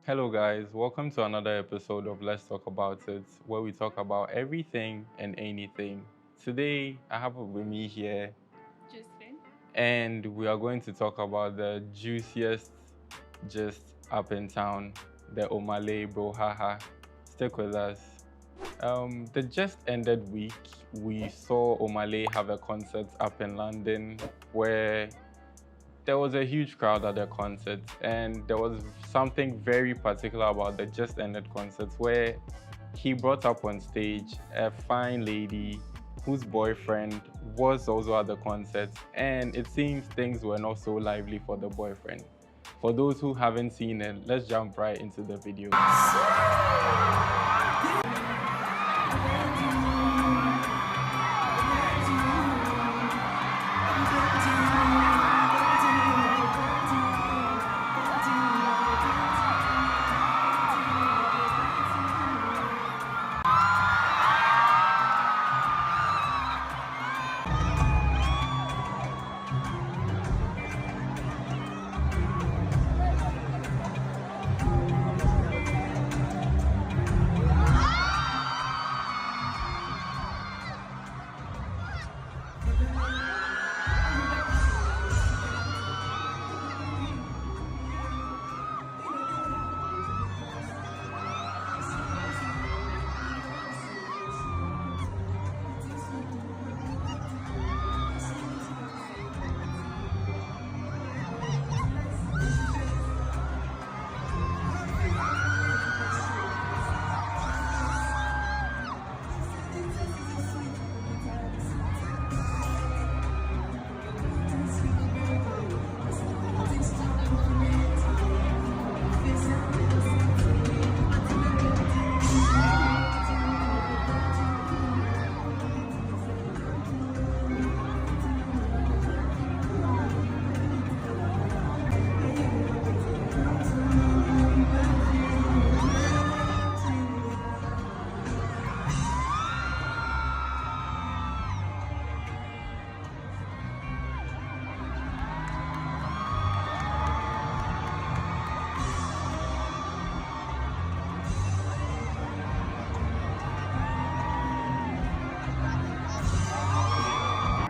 Hello, guys. Welcome to another episode of Let's Talk About It, where we talk about everything and anything. Today, I have with me here, Justin. and we are going to talk about the juiciest gist up in town, the Omah Brouhaha. Stick with us. The just ended week, we saw Omah have a concert up in London where there was a huge crowd at the concert, and there was something very particular about the just ended concert where he brought up on stage a fine lady whose boyfriend was also at the concert, and it seems things were not so lively for the boyfriend. For those who haven't seen it, let's jump right into the video.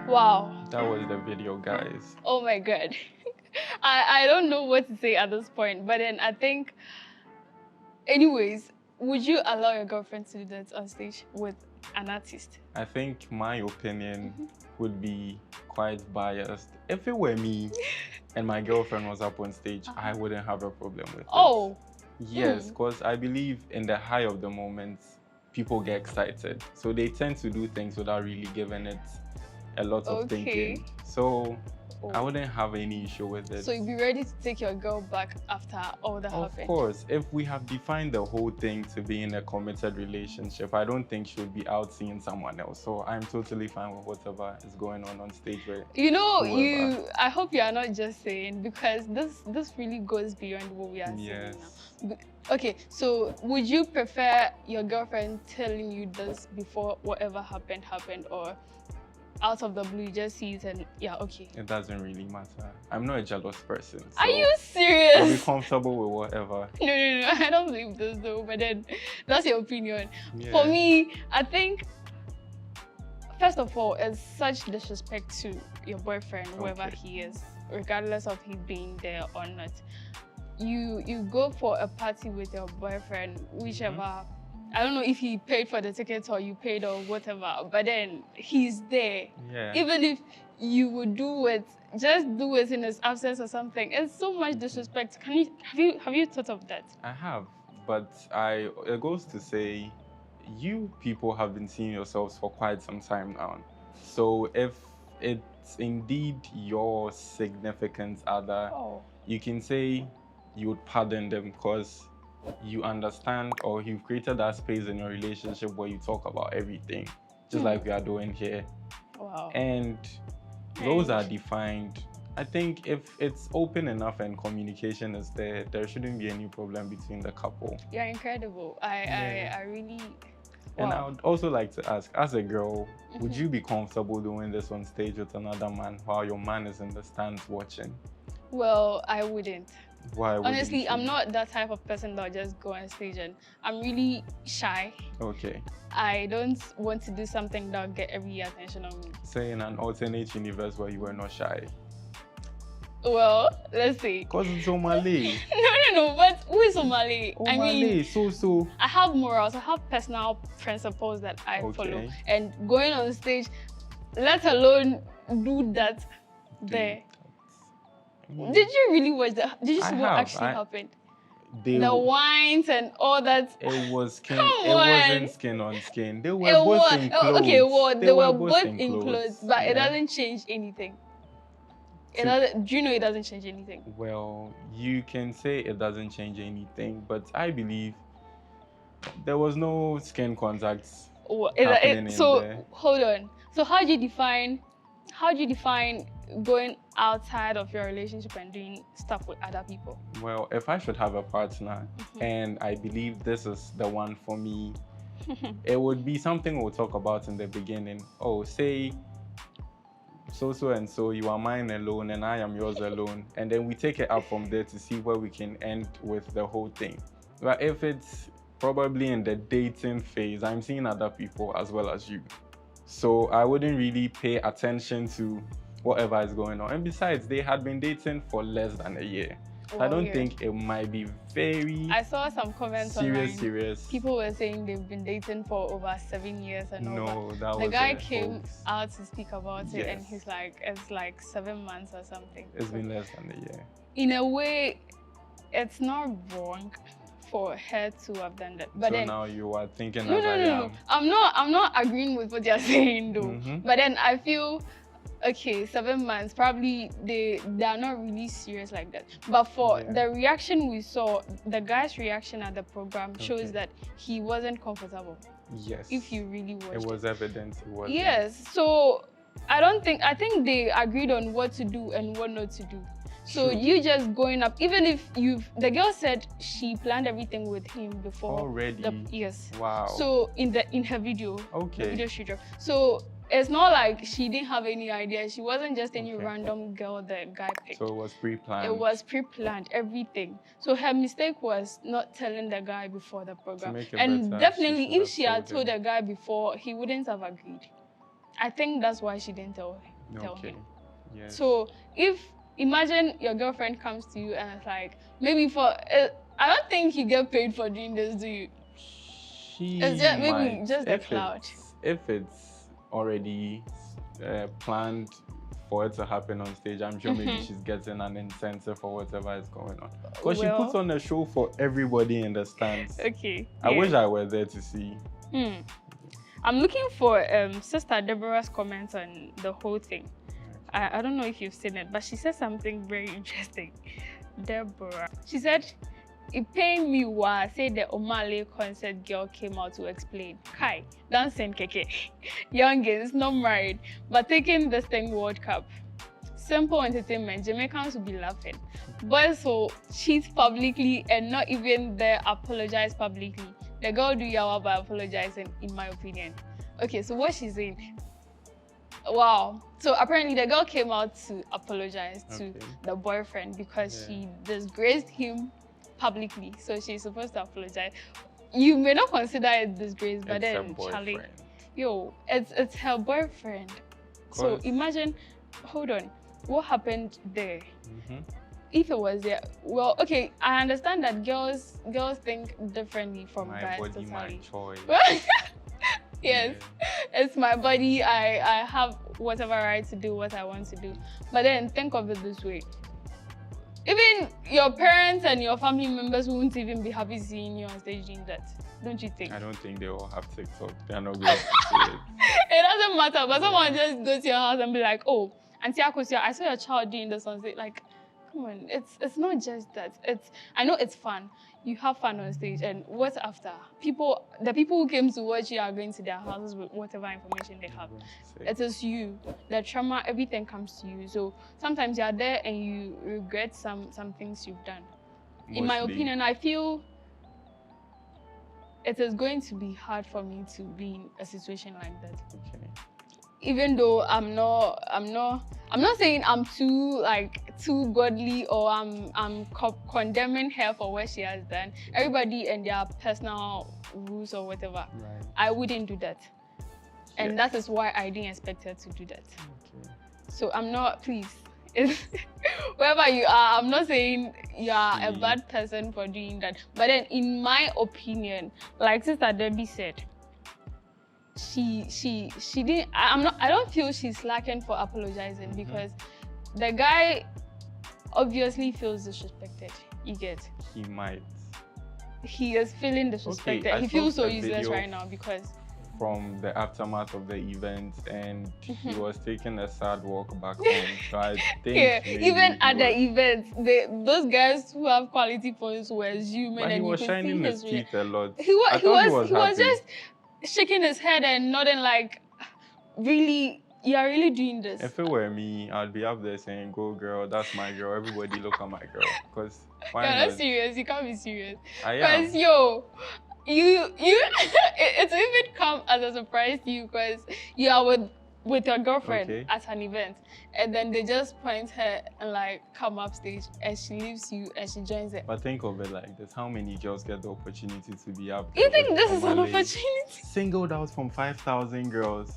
Wow. That was the video, guys. Oh my God. I don't know what to say at this point, but then I think, anyways, would you allow your girlfriend to do that on stage with an artist? I think my opinion would be quite biased. If it were me and my girlfriend was up on stage, I wouldn't have a problem with it. Oh. Yes, because I believe in the high of the moment, people get excited. So they tend to do things without really giving it a lot of thinking. So I wouldn't have any issue with it. So you'd be ready to take your girl back after all that happened? Of course. If we have defined the whole thing to be in a committed relationship, I don't think she would be out seeing someone else. So I'm totally fine with whatever is going on stage with I hope you are not just saying, because this really goes beyond what we are saying now. Okay, so would you prefer your girlfriend telling you this before whatever happened, or out of the blue, you just see it and yeah, okay? It doesn't really matter. I'm not a jealous person. So are you serious? I'll be comfortable with whatever. No, I don't believe this though, but then that's your opinion. Yeah. For me, I think, first of all, it's such disrespect to your boyfriend, whoever he is, regardless of he being there or not. You go for a party with your boyfriend, whichever. I don't know if he paid for the tickets or you paid or whatever, but then he's there. Yeah. Even if you would do it, just do it in his absence or something. It's so much disrespect. Have you thought of that? I have, but it goes to say, you people have been seeing yourselves for quite some time now. So if it's indeed your significant other, you can say you would pardon them because you understand, or you've created that space in your relationship where you talk about everything, just like we are doing here. Wow. And those are defined. I think if it's open enough and communication is there, there shouldn't be any problem between the couple. You're incredible. I really... And I would also like to ask, as a girl, would you be comfortable doing this on stage with another man while your man is in the stands watching? Well, I wouldn't. Why? Honestly, I'm not that type of person that will just go on stage, and I'm really shy. Okay. I don't want to do something that will get every attention on me. Say in an alternate universe where you were not shy. Well, let's see. Because it's Omah. No, but who is Omah? I mean, so. I have morals, I have personal principles that I follow. And going on stage, let alone do that there. Did you really watch that? Did you see what actually happened? The wines and all that. It was skin. It wasn't skin on skin. They were both in clothes. Okay, well, they were both in clothes, but it doesn't change anything. Do you know it doesn't change anything? Well, you can say it doesn't change anything, but I believe there was no skin contact happening in there. Hold on. So how do you define going outside of your relationship and doing stuff with other people? Well, if I should have a partner and I believe this is the one for me, it would be something we'll talk about in the beginning. Oh, say so and so, you are mine alone and I am yours alone. And then we take it up from there to see where we can end with the whole thing. But if it's probably in the dating phase, I'm seeing other people as well as you. So I wouldn't really pay attention to whatever is going on. And besides, they had been dating for less than a year. So I don't think it might be very I saw some comments serious. People were saying they've been dating for over 7 years and over. That was the guy came out to speak about it, and he's like, it's like 7 months or something. It's been less than a year. In a way, it's not wrong for her to have done that. But so then, now you are thinking no. I'm not agreeing with what you're saying though. But then I feel, okay, 7 months, probably they are not really serious like that. But for the reaction we saw, the guy's reaction at the program shows that he wasn't comfortable. Yes. If you really watched it was evident he wasn't. Yes. So I think they agreed on what to do and what not to do. So you just going up, even if the girl said she planned everything with him before. Already? Yes. Wow. So in her video, the video she dropped. So it's not like she didn't have any idea. She wasn't just any random girl the guy picked. So it was pre-planned. It was pre-planned, everything. So her mistake was not telling the guy before the program. And definitely, if she had told the guy before, he wouldn't have agreed. I think that's why she didn't tell him. Yes. So imagine your girlfriend comes to you and it's like, maybe I don't think you get paid for doing this, do you? It's just maybe just the clout. If it's already planned for it to happen on stage, I'm sure maybe she's getting an incentive for whatever is going on. Because she puts on a show for everybody in the stands. Okay. I wish I were there to see. I'm looking for Sister Deborah's comments on the whole thing. I don't know if you've seen it, but she said something very interesting. Deborah. She said, it pained me why say the Omah concert girl came out to explain. Kai, dancing keke. Youngins, not married, but taking this thing World Cup. Simple entertainment, Jamaicans will be laughing. Boys will cheat publicly and not even there apologize publicly. The girl do yawa by apologizing, in my opinion. Okay, so what she's saying. Wow. So apparently the girl came out to apologize to the boyfriend because she disgraced him publicly. So she's supposed to apologize. You may not consider it disgrace, but then Charlie, it's her boyfriend. So imagine, hold on, what happened there? If it was there, well, okay, I understand that girls think differently from guys. My body, my choice. Yes, it's my body. I have whatever right to do what I want to do. But then think of it this way. Even your parents and your family members won't even be happy seeing you on stage doing that. Don't you think? I don't think they all have TikTok. They're not going to see it. It doesn't matter, but someone just go to your house and be like, oh, Auntie Akosia, I saw your child doing this on stage. Like, come on, it's not just that. I know it's fun. You have fun on stage, and what's after? The people who came to watch you are going to their houses with whatever information they have. It is you. The trauma, everything comes to you. So sometimes you are there and you regret some things you've done. Mostly. In my opinion, I feel it is going to be hard for me to be in a situation like that. even though I'm not saying I'm too godly or I'm condemning her for what she has done. Everybody and their personal rules or whatever. Right. I wouldn't do that. And Yes. that is why I didn't expect her to do that. Okay. So I'm not, please. Wherever you are, I'm not saying you are a bad person for doing that. But then in my opinion, like Sister Debbie said, she didn't, I don't feel she's lacking for apologizing because the guy obviously feels disrespected. You get? He might. He is feeling disrespected. Okay, he I feels saw so a useless video right now because from the aftermath of the event, and he was taking a sad walk back home. So I think maybe even at the he events, those guys who have quality phones were zooming, but he and was you could shining see his his teeth a lot. He I thought he was happy. just shaking his head and nodding like, really, you are really doing this. If it were me, I'd be up there saying, "Go girl, that's my girl. Everybody look at my girl." Because why You're not? not serious. You can't be serious. I am. Because you it's even come as a surprise to you because you are with your girlfriend at an event, and then they just point her and like come upstage, and she leaves you and she joins it. But think of it like this: how many girls get the opportunity to be up? You think this is an Omah Lay, opportunity? singled out from 5,000 girls.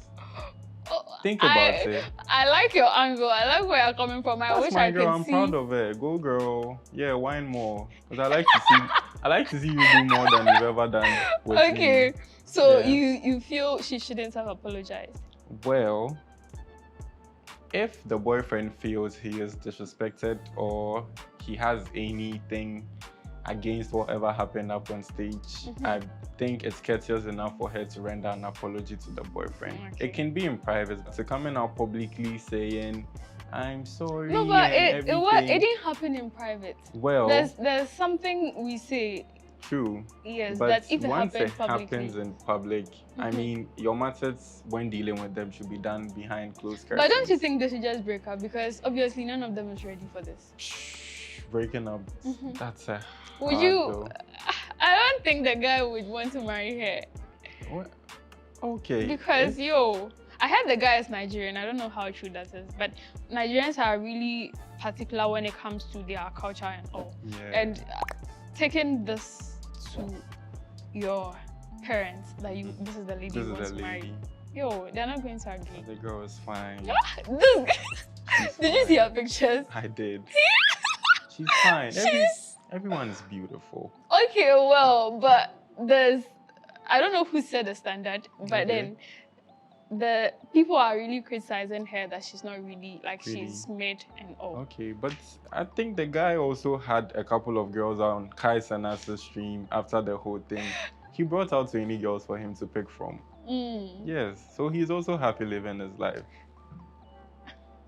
Oh, Think about it. I like your angle. I like where you're coming from. I That's wish my I girl. could I'm see. proud of it. Go girl. Yeah, whine more. Because I like to see you do more than you've ever done with Okay, me. so Yeah. you feel she shouldn't have apologized? Well, if the boyfriend feels he is disrespected or he has anything against whatever happened up on stage, I think it's courteous enough for her to render an apology to the boyfriend. Okay. It can be in private, but to coming out publicly saying, "I'm sorry." No, but and it didn't happen in private. Well, There's something we say, true. yes, But that if it once happens it publicly. happens in public, I mean, your matters when dealing with them should be done behind closed curtains. But don't you think they should just break up? Because obviously none of them is ready for this. Breaking up, that's a Would hard you? though. I don't think the guy would want to marry her. What? Okay. Because I heard the guy is Nigerian. I don't know how true that is, but Nigerians are really particular when it comes to their culture and all. Yeah. And taking this to your parents that this is the lady This you is want the to marry. lady. They're not going to agree. The girl is fine. Did you see her pictures? I did. She's fine. Everyone is beautiful. Okay, well, but I don't know who set the standard, but then the people are really criticizing her that she's not really, like, she's made and all. Okay, but I think the guy also had a couple of girls on Kai Sanas's stream after the whole thing. He brought out 20 girls for him to pick from. Yes, so he's also happy living his life.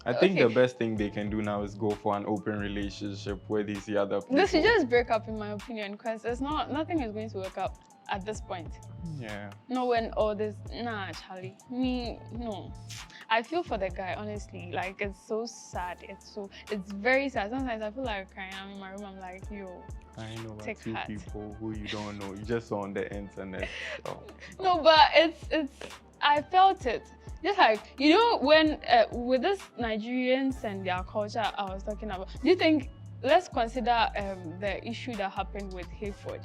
I think the best thing they can do now is go for an open relationship where they see other people. They should just break up, in my opinion, because nothing is going to work out at this point. Yeah. No, when all this, nah, Charlie. Me, no. I feel for the guy, honestly. Like, it's so sad. It's very sad. Sometimes I feel like crying. I'm in my room. I'm like, yo. I know about take two heart. people who you don't know. You just saw on the internet. So. No, but I felt it. Just like, when with this Nigerians and their culture I was talking about, do you think, let's consider the issue that happened with Hayford.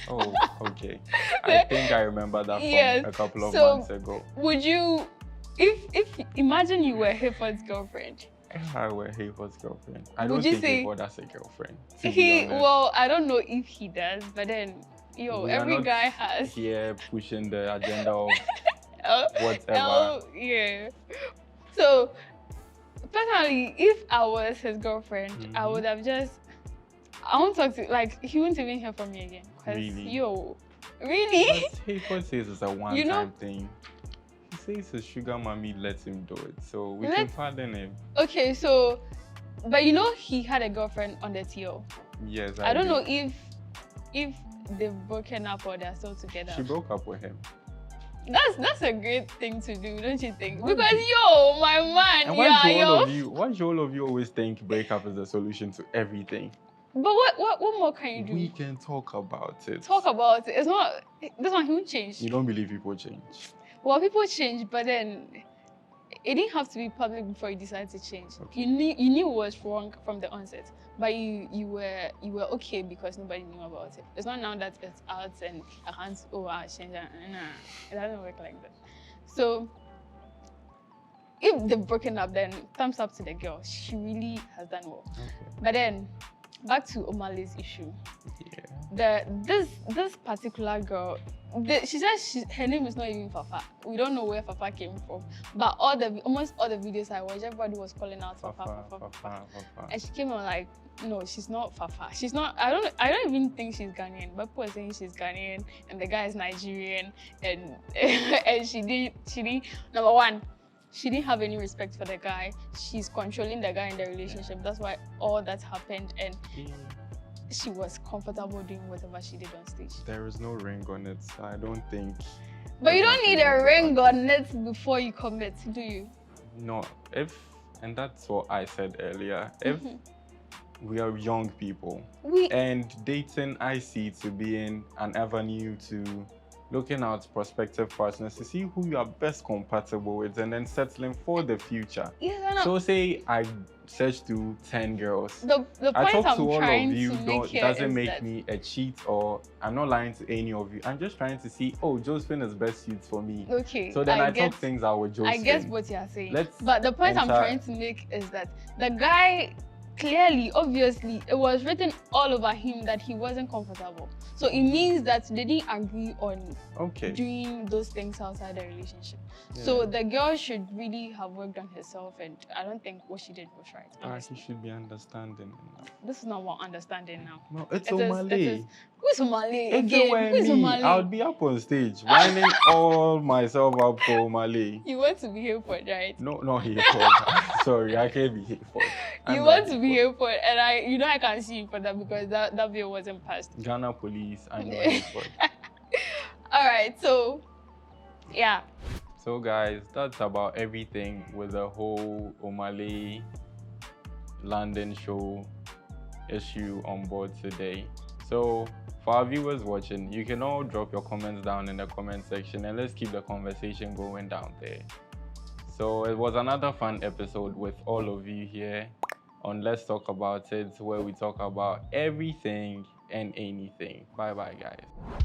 Oh, okay. I think I remember that from a couple of months ago. Would you, if imagine you were Hayford's girlfriend? If I were Hayford's girlfriend, I don't Would you think say Hayford has a girlfriend. Well, I don't know if he does, but then every guy has. Here pushing the agenda of whatever. Yeah. So personally, if I was his girlfriend, I would have I won't talk to, like, he wouldn't even hear from me again. Really? Really? But Hayford says it's a one-time thing. He says his sugar mommy lets him do it, so we can pardon him. Okay, so, but he had a girlfriend on the TL. Yes, I don't know if they've broken up or they're still together. She broke up with him. That's a great thing to do, don't you think? Because my man, and why do all of you always think breakup is the solution to everything? But what more can you do? We can talk about it. Talk about it. It's not, this one, he won't change. You don't believe people change? Well, people change, but then it didn't have to be public before you decided to change. Okay. You knew it was wrong from the onset, but you were okay because nobody knew about it. It's not now that it's out and I can't change. Nah, it doesn't work like that. So if they've broken up, then thumbs up to the girl. She really has done well. Okay. But then back to Omale's issue. Yeah. This particular girl, she says her name is not even Fafa. We don't know where Fafa came from. But almost all the videos I watched, everybody was calling out Fafa. And she came on like, no, she's not Fafa. She's not. I don't even think she's Ghanaian. But people are saying she's Ghanaian, and the guy is Nigerian, and and she didn't. Number one, she didn't have any respect for the guy. She's controlling the guy in the relationship. That's why all that happened, and she was comfortable doing whatever she did on stage. There is no ring on it, so I don't think. But you don't need a ring on it before you commit, do you? No, and that's what I said earlier. If we are young people, and dating I see to being an avenue to looking at prospective partners to see who you are best compatible with and then settling for the future. Yeah, so say I search to 10 girls. The I point talk to I'm all trying of you, to make here doesn't is make that me a cheat, or I'm not lying to any of you. I'm just trying to see, oh, Josephine is best suited for me. Okay. So then I talk things out with Josephine. I guess what you're saying. Let's but the point I'm enter- trying to make is that the guy, clearly, obviously, it was written all over him that he wasn't comfortable. So it means that they didn't agree on doing those things outside the relationship. Yeah. So the girl should really have worked on herself, and I don't think what she did was right. She should be understanding now. This is not about understanding now. No, it's Omale. Who's Omale If again? it were Who's me, Omale? I would be up on stage, winding all myself up for Omale. You want to be Hayford, right? No, not Hayford. Sorry, I can't be Hayford. You want to be Hayford, and I can see you for that because that bill wasn't passed. Ghana police, I know Hayford. All right, so yeah. So guys, that's about everything with the whole Omale London show issue on board today. So for our viewers watching, you can all drop your comments down in the comment section and let's keep the conversation going down there. So it was another fun episode with all of you here on Let's Talk About It, where we talk about everything and anything. Bye bye guys.